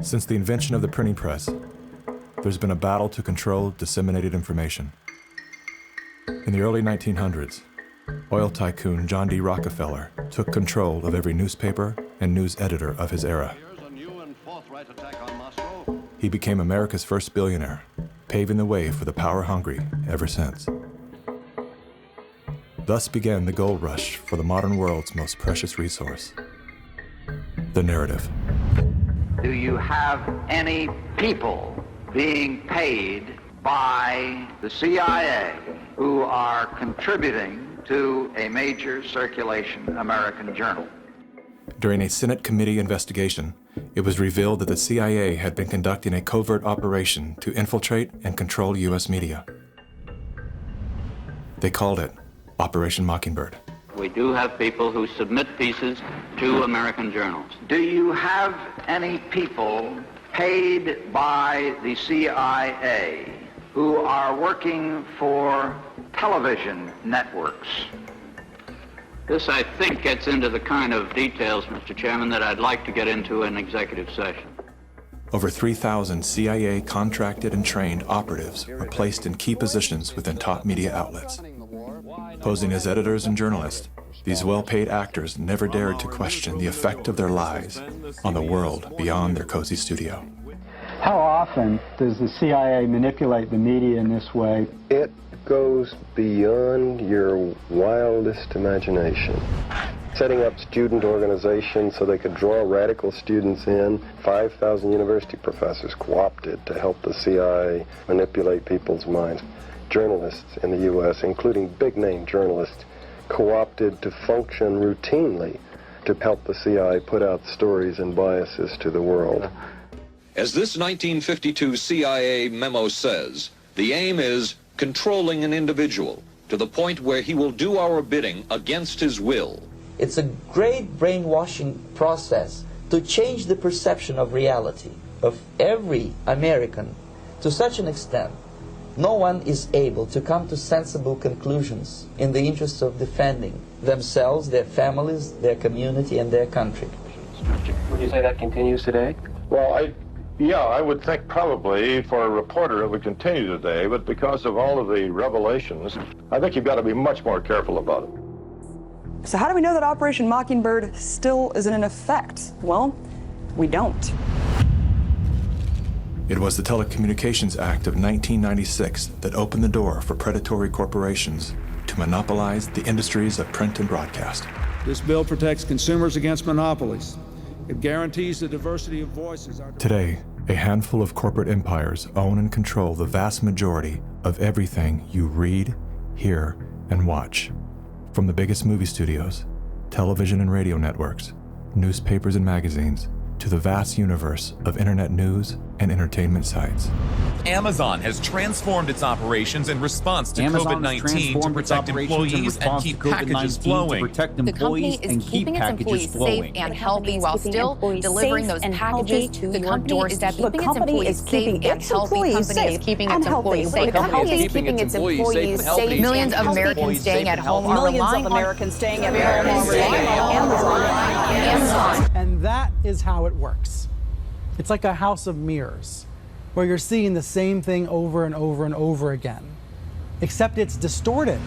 Since the invention of the printing press, there's been a battle to control disseminated information. In the early 1900s, oil tycoon John D. Rockefeller took control of every newspaper and news editor of his era. He became America's first billionaire, paving the way for the power-hungry ever since. Thus began the gold rush for the modern world's most precious resource, the narrative. Do you have any people being paid by the CIA who are contributing to a major circulation American journal? During a Senate committee investigation, it was revealed that the CIA had been conducting a covert operation to infiltrate and control U.S. media. They called it Operation Mockingbird. We do have people who submit pieces to American journals. Do you have any people paid by the CIA who are working for television networks? This, I think, gets into the kind of details, Mr. Chairman, that I'd like to get into in executive session. Over 3,000 CIA contracted and trained operatives were placed in key positions within top media outlets. Posing as editors and journalists, these well-paid actors never dared to question the effect of their lives on the world beyond their cozy studio. How often does the CIA manipulate the media in this way? It goes beyond your wildest imagination. Setting up student organizations so they could draw radical students in. 5,000 university professors co-opted to help the CIA manipulate people's minds. Journalists in the U.S., including big-name journalists, co-opted to function routinely to help the CIA put out stories and biases to the world. As this 1952 CIA memo says, the aim is controlling an individual to the point where he will do our bidding against his will. It's a great brainwashing process to change the perception of reality of every American to such an extent no one is able to come to sensible conclusions in the interests of defending themselves, their families, their community, and their country. Would you say that continues today? Well, I would think probably for a reporter it would continue today, but because of all of the revelations, I think you've got to be much more careful about it. So how do we know that Operation Mockingbird still isn't in effect? Well, we don't. It was the Telecommunications Act of 1996 that opened the door for predatory corporations to monopolize the industries of print and broadcast. This bill protects consumers against monopolies. It guarantees the diversity of voices. Today, a handful of corporate empires own and control the vast majority of everything you read, hear, and watch. From the biggest movie studios, television and radio networks, newspapers and magazines, to the vast universe of internet news and entertainment sites. Amazon has transformed its operations in response to COVID-19 to protect employees and keep packages flowing. The company is keeping its employees safe and healthy while still delivering those packages to your doorstep. The company is keeping its employees safe. The company is keeping its employees safe. Millions of Americans staying at home are relying on Amazon. And that is how it works. It's like a house of mirrors, where you're seeing the same thing over and over and over again, except it's distorted.